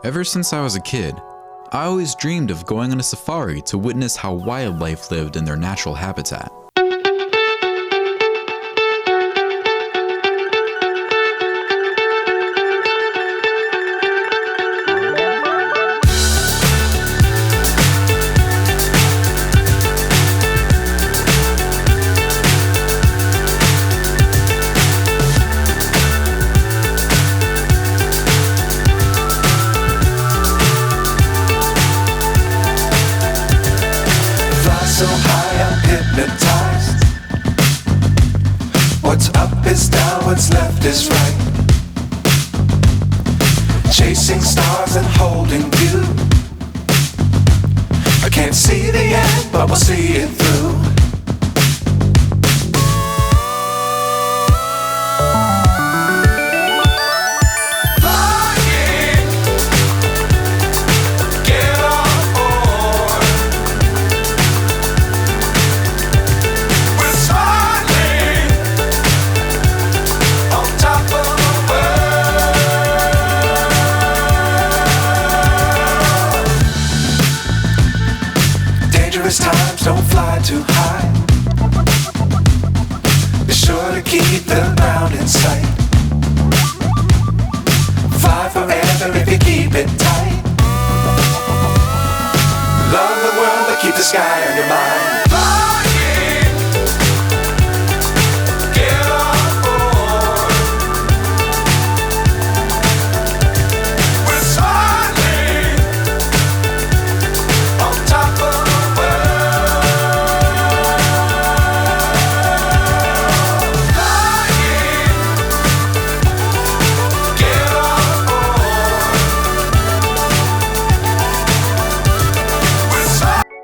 Ever since I was a kid, I always dreamed of going on a safari to witness how wildlife lived in their natural habitat. So high I'm hypnotized. What's up is down, what's left is right. Chasing stars and holding you. I can't see the end, but we'll see it through. Times don't fly too high. Be sure to keep the ground in sight. Fly forever if you keep it tight. Love the world but keep the sky on your mind.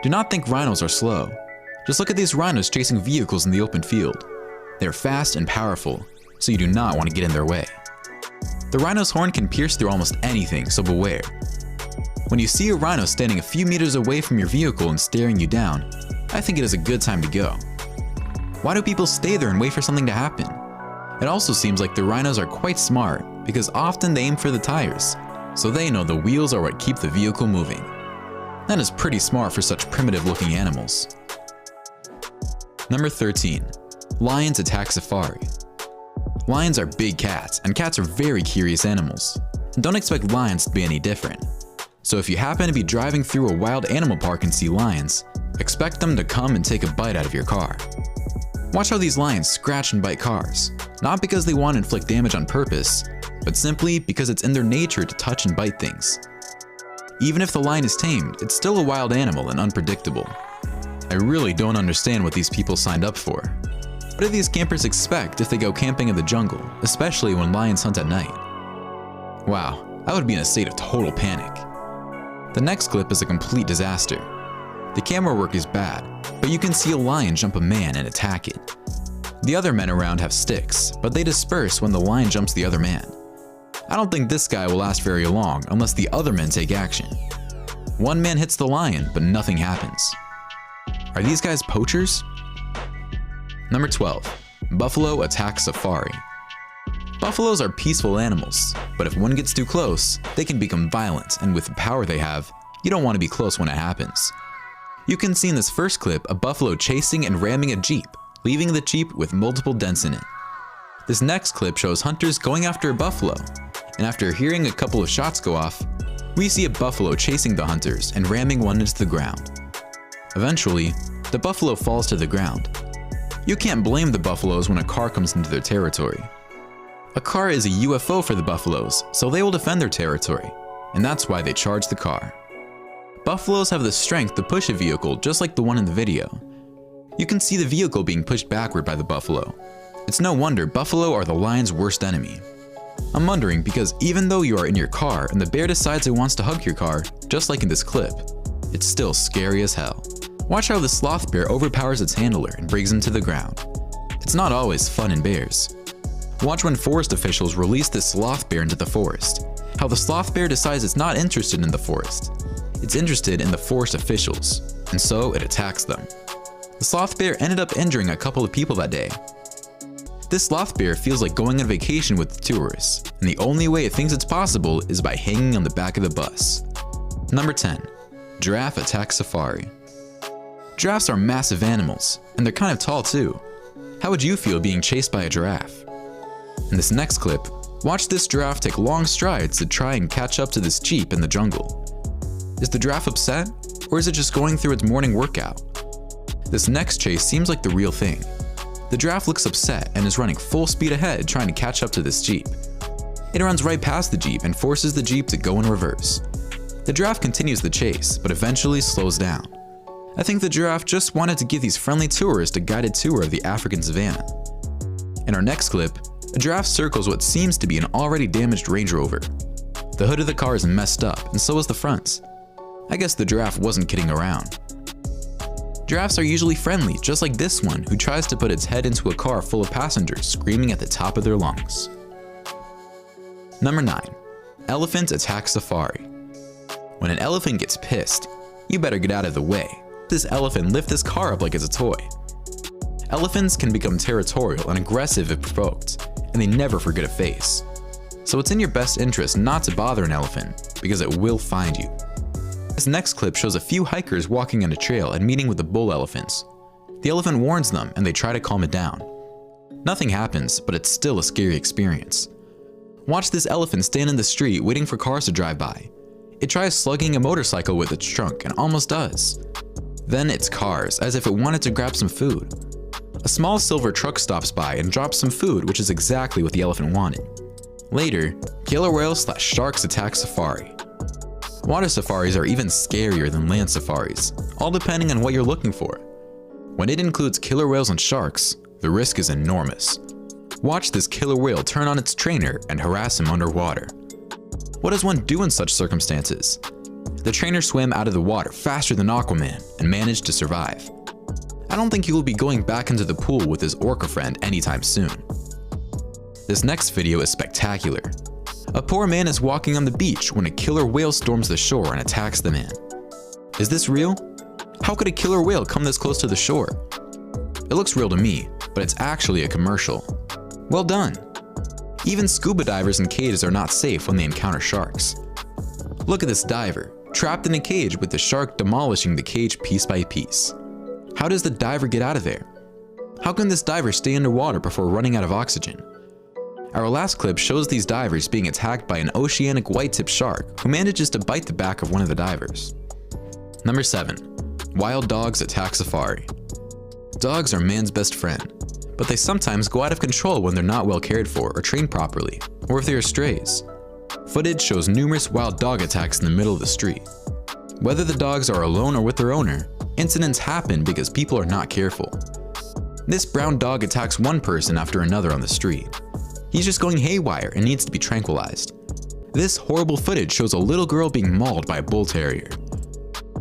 Do not think rhinos are slow. Just look at these rhinos chasing vehicles in the open field. They are fast and powerful, so you do not want to get in their way. The rhino's horn can pierce through almost anything, so beware. When you see a rhino standing a few meters away from your vehicle and staring you down, I think it is a good time to go. Why do people stay there and wait for something to happen? It also seems like the rhinos are quite smart because often they aim for the tires, so they know the wheels are what keep the vehicle moving. That is pretty smart for such primitive-looking animals. Number 13. Lions attack safari. Lions are big cats, and cats are very curious animals. And don't expect lions to be any different. So if you happen to be driving through a wild animal park and see lions, expect them to come and take a bite out of your car. Watch how these lions scratch and bite cars, not because they want to inflict damage on purpose, but simply because it's in their nature to touch and bite things. Even if the lion is tamed, it's still a wild animal and unpredictable. I really don't understand what these people signed up for. What do these campers expect if they go camping in the jungle, especially when lions hunt at night? Wow, I would be in a state of total panic. The next clip is a complete disaster. The camera work is bad, but you can see a lion jump a man and attack it. The other men around have sticks, but they disperse when the lion jumps the other man. I don't think this guy will last very long unless the other men take action. One man hits the lion, but nothing happens. Are these guys poachers? Number 12. Buffalo attacks safari. Buffaloes are peaceful animals, but if one gets too close, they can become violent, and with the power they have, you don't want to be close when it happens. You can see in this first clip a buffalo chasing and ramming a jeep, leaving the jeep with multiple dents in it. This next clip shows hunters going after a buffalo, and after hearing a couple of shots go off, we see a buffalo chasing the hunters and ramming one into the ground. Eventually, the buffalo falls to the ground. You can't blame the buffaloes when a car comes into their territory. A car is a UFO for the buffaloes, so they will defend their territory, and that's why they charge the car. Buffaloes have the strength to push a vehicle just like the one in the video. You can see the vehicle being pushed backward by the buffalo. It's no wonder buffalo are the lion's worst enemy. I'm wondering because even though you are in your car and the bear decides it wants to hug your car, just like in this clip, it's still scary as hell. Watch how the sloth bear overpowers its handler and brings him to the ground. It's not always fun in bears. Watch when forest officials release the sloth bear into the forest, how the sloth bear decides it's not interested in the forest. It's interested in the forest officials, and so it attacks them. The sloth bear ended up injuring a couple of people that day. This sloth bear feels like going on vacation with the tourists, and the only way it thinks it's possible is by hanging on the back of the bus. Number 10. Giraffe attacks safari. Giraffes are massive animals, and they're kind of tall too. How would you feel being chased by a giraffe? In this next clip, watch this giraffe take long strides to try and catch up to this jeep in the jungle. Is the giraffe upset, or is it just going through its morning workout? This next chase seems like the real thing. The giraffe looks upset and is running full speed ahead trying to catch up to this jeep. It runs right past the jeep and forces the jeep to go in reverse. The giraffe continues the chase, but eventually slows down. I think the giraffe just wanted to give these friendly tourists a guided tour of the African savanna. In our next clip, a giraffe circles what seems to be an already damaged Range Rover. The hood of the car is messed up, and so is the front. I guess the giraffe wasn't kidding around. Giraffes are usually friendly, just like this one who tries to put its head into a car full of passengers screaming at the top of their lungs. Number 9. Elephant attacks safari. When an elephant gets pissed, you better get out of the way. This elephant lift this car up like it's a toy. Elephants can become territorial and aggressive if provoked, and they never forget a face. So it's in your best interest not to bother an elephant, because it will find you. This next clip shows a few hikers walking on a trail and meeting with the bull elephants. The elephant warns them and they try to calm it down. Nothing happens, but it's still a scary experience. Watch this elephant stand in the street waiting for cars to drive by. It tries slugging a motorcycle with its trunk and almost does. Then it's cars, as if it wanted to grab some food. A small silver truck stops by and drops some food, which is exactly what the elephant wanted. Later, killer whales/sharks attack safari. Water safaris are even scarier than land safaris, all depending on what you're looking for. When it includes killer whales and sharks, the risk is enormous. Watch this killer whale turn on its trainer and harass him underwater. What does one do in such circumstances? The trainer swam out of the water faster than Aquaman and managed to survive. I don't think he will be going back into the pool with his orca friend anytime soon. This next video is spectacular. A poor man is walking on the beach when a killer whale storms the shore and attacks the man. Is this real? How could a killer whale come this close to the shore? It looks real to me, but it's actually a commercial. Well done! Even scuba divers in cages are not safe when they encounter sharks. Look at this diver, trapped in a cage with the shark demolishing the cage piece by piece. How does the diver get out of there? How can this diver stay underwater before running out of oxygen? Our last clip shows these divers being attacked by an oceanic white-tipped shark who manages to bite the back of one of the divers. Number 7. Wild dogs attack safari. Dogs are man's best friend, but they sometimes go out of control when they're not well cared for or trained properly, or if they are strays. Footage shows numerous wild dog attacks in the middle of the street. Whether the dogs are alone or with their owner, incidents happen because people are not careful. This brown dog attacks one person after another on the street. He's just going haywire and needs to be tranquilized. This horrible footage shows a little girl being mauled by a bull terrier.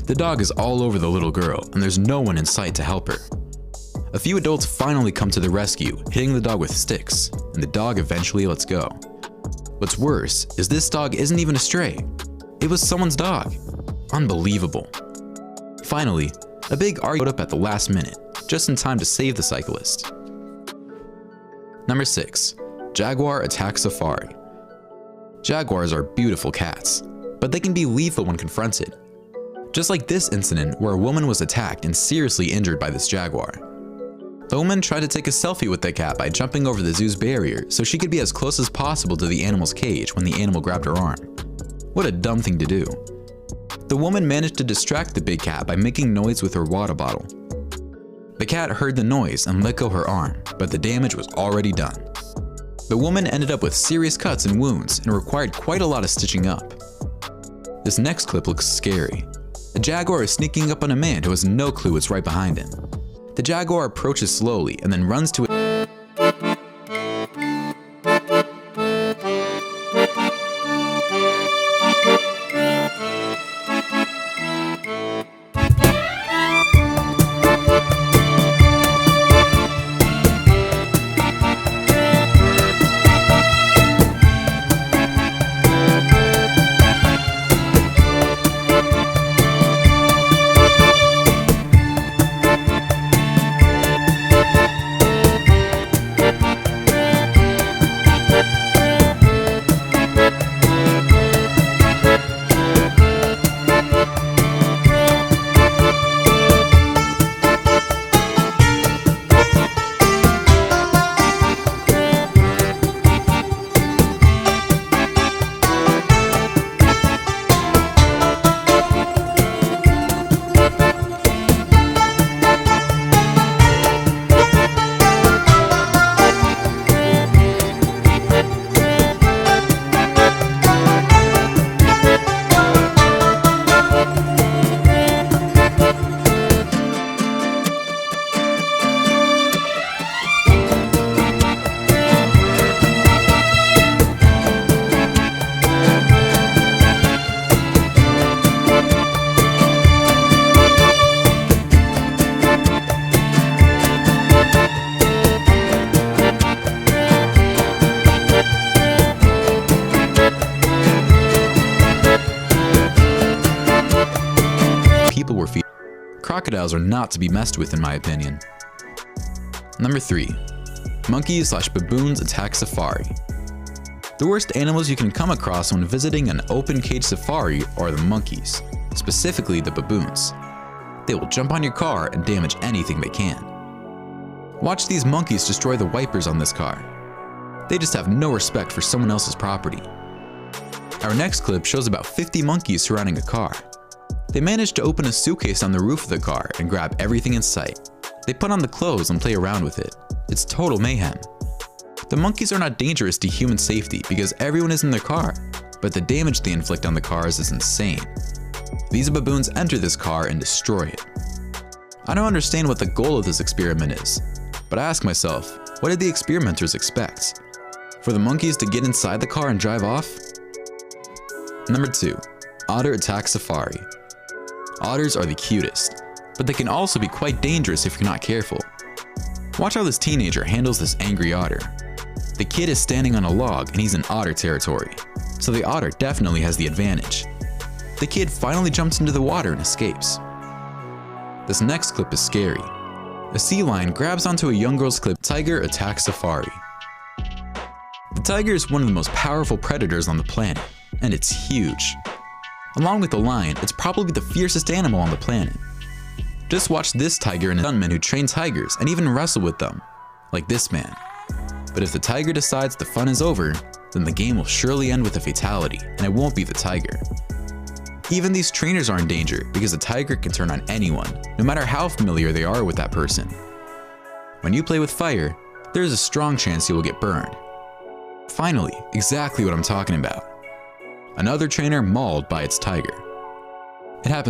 The dog is all over the little girl and there's no one in sight to help her. A few adults finally come to the rescue, hitting the dog with sticks, and the dog eventually lets go. What's worse is this dog isn't even a stray. It was someone's dog. Unbelievable. Finally, a big argument showed up at the last minute, just in time to save the cyclist. Number 6. Jaguar attacks safari. Jaguars are beautiful cats, but they can be lethal when confronted. Just like this incident where a woman was attacked and seriously injured by this jaguar. The woman tried to take a selfie with the cat by jumping over the zoo's barrier so she could be as close as possible to the animal's cage when the animal grabbed her arm. What a dumb thing to do. The woman managed to distract the big cat by making noise with her water bottle. The cat heard the noise and let go her arm, but the damage was already done. The woman ended up with serious cuts and wounds and required quite a lot of stitching up. This next clip looks scary. A jaguar is sneaking up on a man who has no clue what's right behind him. The jaguar approaches slowly and then runs to it. crocodiles are not to be messed with in my opinion. Number 3. Monkeys/baboons attack safari. The worst animals you can come across when visiting an open cage safari are the monkeys, specifically the baboons. They will jump on your car and damage anything they can. Watch these monkeys destroy the wipers on this car. They just have no respect for someone else's property. Our next clip shows about 50 monkeys surrounding a car. They manage to open a suitcase on the roof of the car and grab everything in sight. They put on the clothes and play around with it. It's total mayhem. The monkeys are not dangerous to human safety because everyone is in their car, but the damage they inflict on the cars is insane. These baboons enter this car and destroy it. I don't understand what the goal of this experiment is, but I ask myself, what did the experimenters expect? For the monkeys to get inside the car and drive off? Number 2. Otter attack safari. Otters are the cutest, but they can also be quite dangerous if you're not careful. Watch how this teenager handles this angry otter. The kid is standing on a log and he's in otter territory, so the otter definitely has the advantage. The kid finally jumps into the water and escapes. This next clip is scary. A sea lion grabs onto a young girl's clip. Tiger attacks safari. The tiger is one of the most powerful predators on the planet, and it's huge. Along with the lion, it's probably the fiercest animal on the planet. Just watch this tiger and a gunman who train tigers and even wrestle with them, like this man. But if the tiger decides the fun is over, then the game will surely end with a fatality, and it won't be the tiger. Even these trainers are in danger because a tiger can turn on anyone, no matter how familiar they are with that person. When you play with fire, there is a strong chance you will get burned. Finally, exactly what I'm talking about. Another trainer mauled by its tiger. It happens